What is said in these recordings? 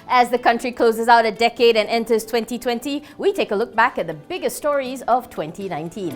As the country closes out a decade and enters 2020, we take a look back at the biggest stories of 2019.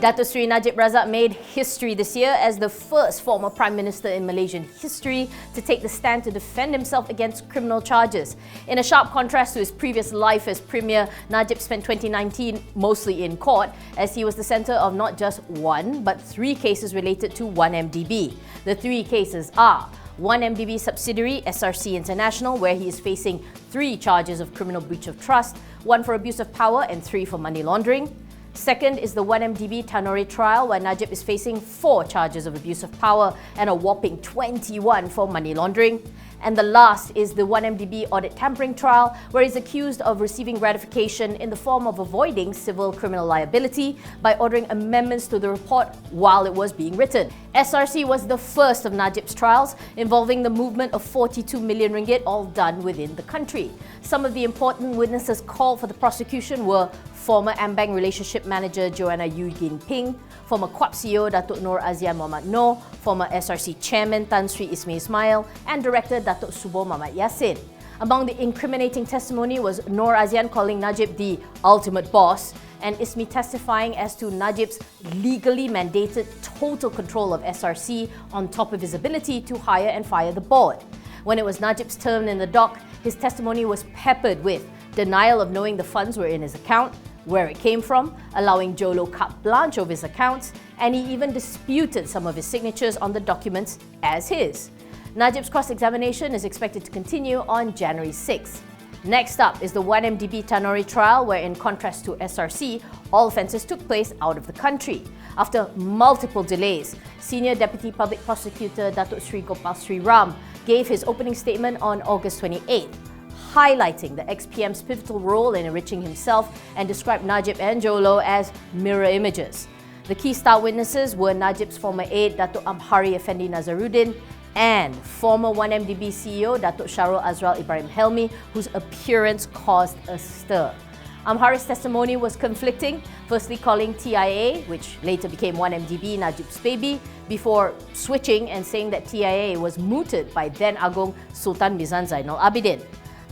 Datuk Seri Najib Razak made history this year as the first former Prime Minister in Malaysian history to take the stand to defend himself against criminal charges. In a sharp contrast to his previous life as Premier, Najib spent 2019 mostly in court as he was the centre of not just one but three cases related to 1MDB. The three cases are 1MDB subsidiary SRC International, where he is facing 3 charges of criminal breach of trust, 1 for abuse of power and 3 for money laundering. Second is the 1MDB Tanori trial, where Najib is facing 4 charges of abuse of power and a whopping 21 for money laundering. And the last is the 1MDB audit tampering trial, where he's accused of receiving gratification in the form of avoiding civil criminal liability by ordering amendments to the report while it was being written. SRC was the first of Najib's trials, involving the movement of 42 million ringgit, all done within the country. Some of the important witnesses called for the prosecution were former AmBank Relationship Manager Joanna Yu Gin Ping, former QAP CEO Datuk Nur Azian Mohamed Noor, former SRC Chairman Tan Sri Ismail, and Director Datuk Subor Muhammad Yassin. Among the incriminating testimony was Nur Azian calling Najib the ultimate boss, and Ismi testifying as to Najib's legally mandated total control of SRC on top of his ability to hire and fire the board. When it was Najib's turn in the dock, his testimony was peppered with denial of knowing the funds were in his account, where it came from, allowing Jolo carte blanche over his accounts, and he even disputed some of his signatures on the documents as his. Najib's cross-examination is expected to continue on January 6. Next up is the 1MDB Tanori trial, where in contrast to SRC, all offences took place out of the country. After multiple delays, Senior Deputy Public Prosecutor Datuk Sri Gopal Sri Ram gave his opening statement on August 28th, highlighting the ex-PM's pivotal role in enriching himself and described Najib and Jolo as mirror images. The key star witnesses were Najib's former aide Datuk Amhari Effendi Nazaruddin and former 1MDB CEO Datuk Sharul Azral Ibrahim Helmi, whose appearance caused a stir. Amhari's testimony was conflicting, firstly calling TIA, which later became 1MDB, Najib's baby, before switching and saying that TIA was mooted by then Agong Sultan Mizan Zainal Abidin.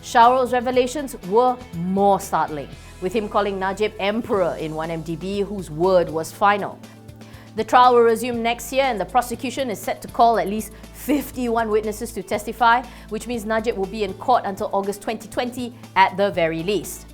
Sharul's revelations were more startling, with him calling Najib emperor in 1MDB, whose word was final. The trial will resume next year, and the prosecution is set to call at least 51 witnesses to testify, which means Najib will be in court until August 2020 at the very least.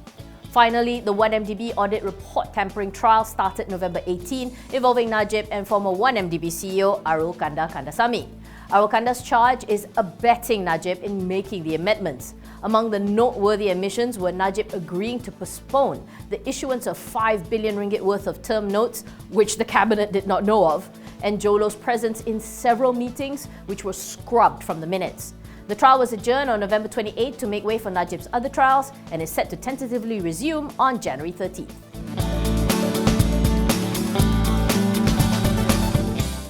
Finally, the 1MDB audit report tampering trial started November 18, involving Najib and former 1MDB CEO Arul Kanda Kandasamy. Arul Kanda's charge is abetting Najib in making the amendments. Among the noteworthy admissions were Najib agreeing to postpone the issuance of 5 billion ringgit worth of term notes, which the cabinet did not know of, and Jolo's presence in several meetings, which were scrubbed from the minutes. The trial was adjourned on November 28 to make way for Najib's other trials and is set to tentatively resume on January 13th.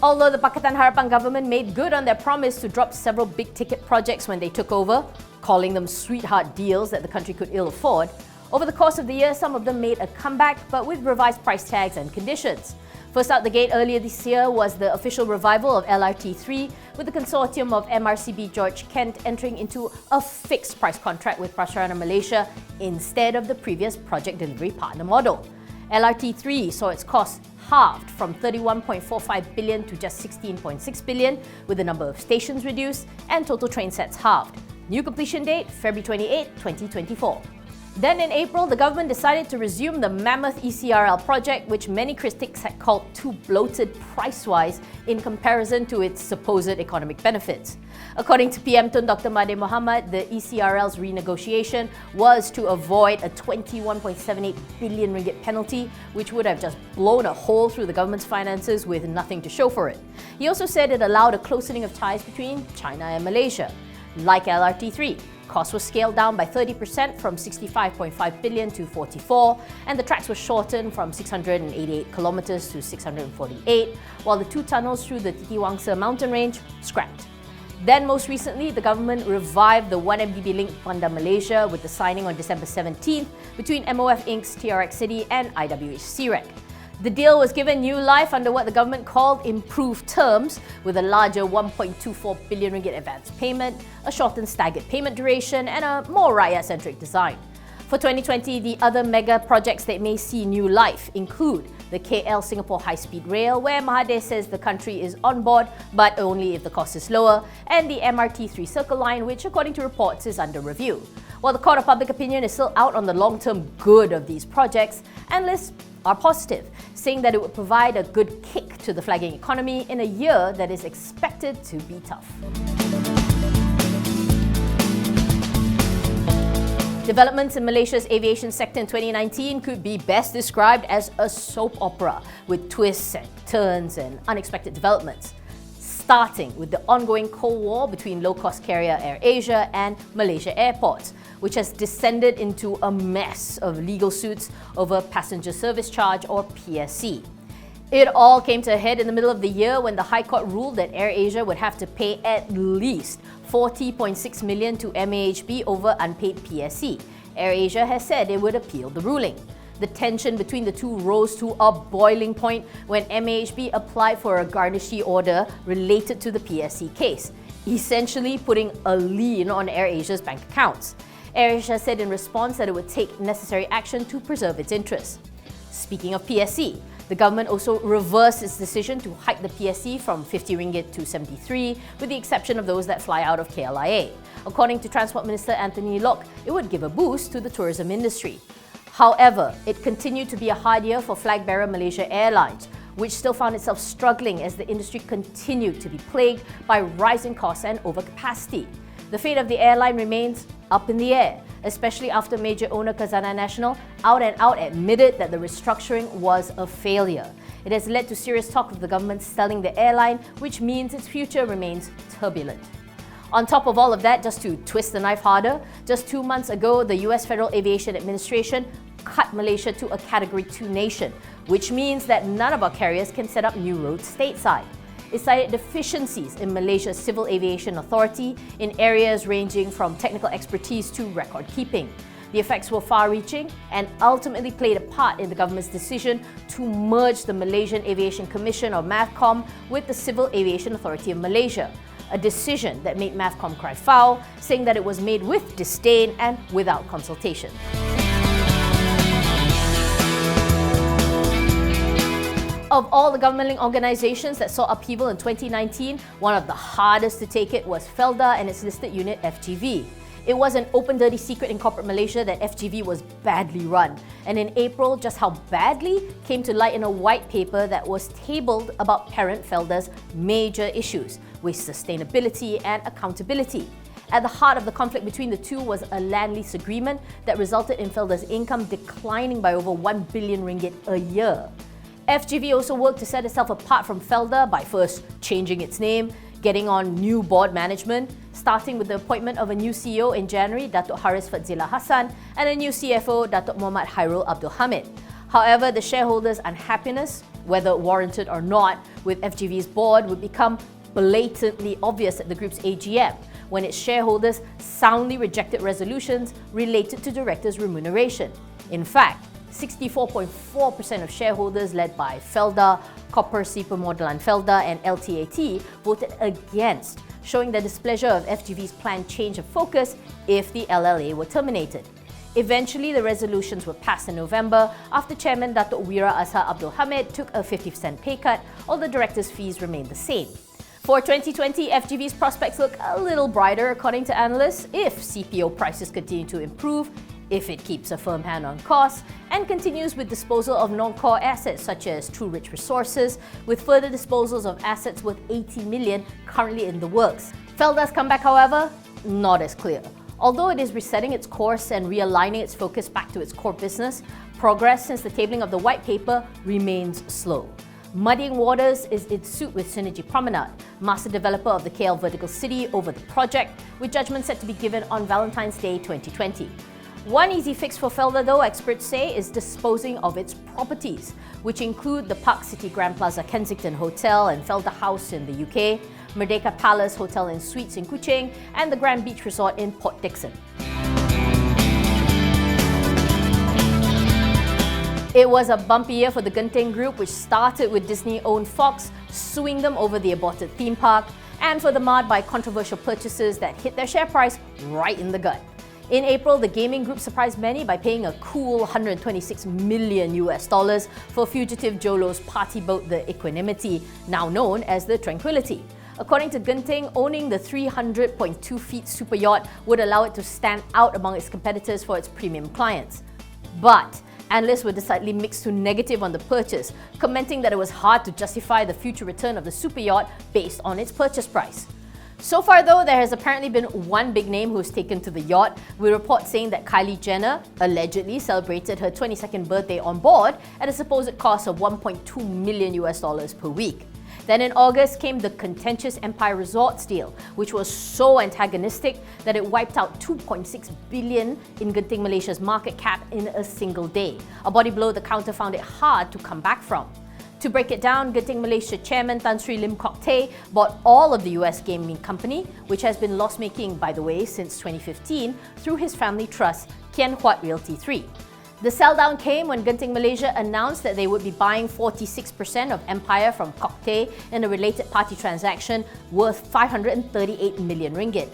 Although the Pakatan Harapan government made good on their promise to drop several big-ticket projects when they took over, calling them sweetheart deals that the country could ill afford, over the course of the year, some of them made a comeback, but with revised price tags and conditions. First out the gate earlier this year was the official revival of LRT3, with the consortium of MRCB George Kent entering into a fixed price contract with Prasarana Malaysia instead of the previous project delivery partner model. LRT3 saw its costs halved from 31.45 billion to just 16.6 billion, with the number of stations reduced and total train sets halved. New completion date, February 28, 2024. Then in April, the government decided to resume the mammoth ECRL project, which many critics had called too bloated price-wise in comparison to its supposed economic benefits. According to PM Tun Dr. Mahathir Mohamad, the ECRL's renegotiation was to avoid a 21.78 billion ringgit penalty, which would have just blown a hole through the government's finances with nothing to show for it. He also said it allowed a closening of ties between China and Malaysia. Like LRT3, costs were scaled down by 30% from 65.5 billion to 44, and the tracks were shortened from 688 kilometers to 648, while the 2 tunnels through the Titiwangsa mountain range scrapped. Then most recently, the government revived the 1MDB link Bandar Malaysia with the signing on December 17th between MOF Inc.'s TRX City and IWH-Crec. The deal was given new life under what the government called improved terms, with a larger 1.24 billion ringgit advance payment, a shortened staggered payment duration, and a more rakyat-centric design. For 2020, the other mega projects that may see new life include the KL-Singapore High-Speed Rail, where Mahathir says the country is on board, but only if the cost is lower, and the MRT 3 Circle Line, which, according to reports, is under review. While the court of public opinion is still out on the long-term good of these projects, analysts are positive, saying that it would provide a good kick to the flagging economy in a year that is expected to be tough. Developments in Malaysia's aviation sector in 2019 could be best described as a soap opera, with twists and turns and unexpected developments. Starting with the ongoing Cold War between low-cost carrier AirAsia and Malaysia Airports, which has descended into a mess of legal suits over passenger service charge or PSC. It all came to a head in the middle of the year when the High Court ruled that AirAsia would have to pay at least 40.6 million to MAHB over unpaid PSC. AirAsia has said it would appeal the ruling. The tension between the two rose to a boiling point when MAHB applied for a garnishee order related to the PSC case, essentially putting a lien on AirAsia's bank accounts. AirAsia said in response that it would take necessary action to preserve its interests. Speaking of PSC, the government also reversed its decision to hike the PSC from 50 ringgit to 73, with the exception of those that fly out of KLIA. According to Transport Minister Anthony Locke, it would give a boost to the tourism industry. However, it continued to be a hard year for flag-bearer Malaysia Airlines, which still found itself struggling as the industry continued to be plagued by rising costs and overcapacity. The fate of the airline remains up in the air, especially after major owner Khazanah National out and out admitted that the restructuring was a failure. It has led to serious talk of the government selling the airline, which means its future remains turbulent. On top of all of that, just to twist the knife harder, just 2 months ago, the US Federal Aviation Administration cut Malaysia to a Category 2 nation, which means that none of our carriers can set up new roads stateside. It cited deficiencies in Malaysia's Civil Aviation Authority in areas ranging from technical expertise to record keeping. The effects were far-reaching and ultimately played a part in the government's decision to merge the Malaysian Aviation Commission or MAVCOM with the Civil Aviation Authority of Malaysia, a decision that made MAVCOM cry foul, saying that it was made with disdain and without consultation. Of all the government-linked organisations that saw upheaval in 2019, one of the hardest to take it was Felda and its listed unit FGV. It was an open dirty secret in corporate Malaysia that FGV was badly run, and in April, just how badly came to light in a white paper that was tabled about parent Felda's major issues with sustainability and accountability. At the heart of the conflict between the two was a land lease agreement that resulted in Felda's income declining by over 1 billion ringgit a year. FGV also worked to set itself apart from Felda by first changing its name, getting on new board management, starting with the appointment of a new CEO in January, Datuk Haris Fadzila Hassan, and a new CFO, Datuk Muhammad Hairul Abdul Hamid. However, the shareholders' unhappiness, whether warranted or not, with FGV's board would become blatantly obvious at the group's AGM, when its shareholders soundly rejected resolutions related to directors' remuneration. In fact, 64.4% of shareholders led by Felda, Copper Supermodelan Felda and LTAT voted against, showing their displeasure of FGV's planned change of focus if the LLA were terminated. Eventually, the resolutions were passed in November after Chairman Datuk Wira Azhar Abdul Hamid took a 50% pay cut, while the directors' fees remained the same. For 2020, FGV's prospects look a little brighter according to analysts if CPO prices continue to improve, if it keeps a firm hand on costs, and continues with disposal of non-core assets such as True Rich Resources, with further disposals of assets worth 80 million currently in the works. Felda's comeback, however, not as clear. Although it is resetting its course and realigning its focus back to its core business, progress since the tabling of the white paper remains slow. Muddying waters is in suit with Synergy Promenade, master developer of the KL Vertical City, over the project, with judgment set to be given on Valentine's Day 2020. One easy fix for Felda, though, experts say, is disposing of its properties, which include the Park City Grand Plaza Kensington Hotel and Felda House in the UK, Merdeka Palace Hotel and Suites in Kuching, and the Grand Beach Resort in Port Dickson. It was a bumpy year for the Genting Group, which started with Disney-owned Fox suing them over the aborted theme park, and further marred by controversial purchases that hit their share price right in the gut. In April, the gaming group surprised many by paying a cool $126 million for fugitive Jolo's party boat, the Equanimity, now known as the Tranquility. According to Genting, owning the 300.2 feet super yacht would allow it to stand out among its competitors for its premium clients. But analysts were decidedly mixed to negative on the purchase, commenting that it was hard to justify the future return of the super yacht based on its purchase price. So far though, there has apparently been one big name who's taken to the yacht, with reports saying that Kylie Jenner allegedly celebrated her 22nd birthday on board at a supposed cost of $1.2 million per week. Then in August came the contentious Empire Resorts deal, which was so antagonistic that it wiped out $2.6 billion in Genting Malaysia's market cap in a single day, a body blow the counter found it hard to come back from. To break it down, Genting Malaysia chairman Tan Sri Lim Kok Tay bought all of the US gaming company, which has been loss-making, by the way, since 2015, through his family trust, Kian Huat Realty 3. The sell-down came when Genting Malaysia announced that they would be buying 46% of Empire from Kok Tay in a related party transaction worth 538 million ringgit.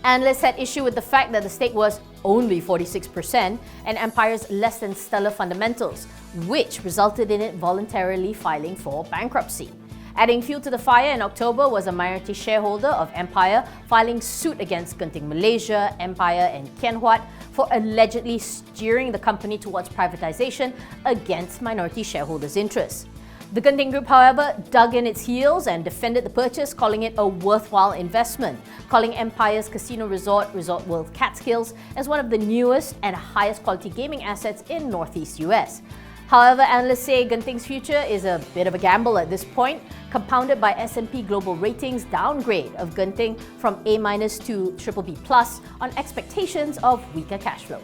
Analysts had issue with the fact that the stake was only 46% and Empire's less than stellar fundamentals, which resulted in it voluntarily filing for bankruptcy. Adding fuel to the fire in October was a minority shareholder of Empire filing suit against Genting Malaysia, Empire and Kian Huat for allegedly steering the company towards privatization against minority shareholders' interests. The Genting Group, however, dug in its heels and defended the purchase, calling it a worthwhile investment, calling Empire's casino resort, Resort World Catskills, as one of the newest and highest quality gaming assets in Northeast US. However, analysts say Genting's future is a bit of a gamble at this point, compounded by S&P Global Ratings' downgrade of Genting from A- to BBB+ on expectations of weaker cash flow.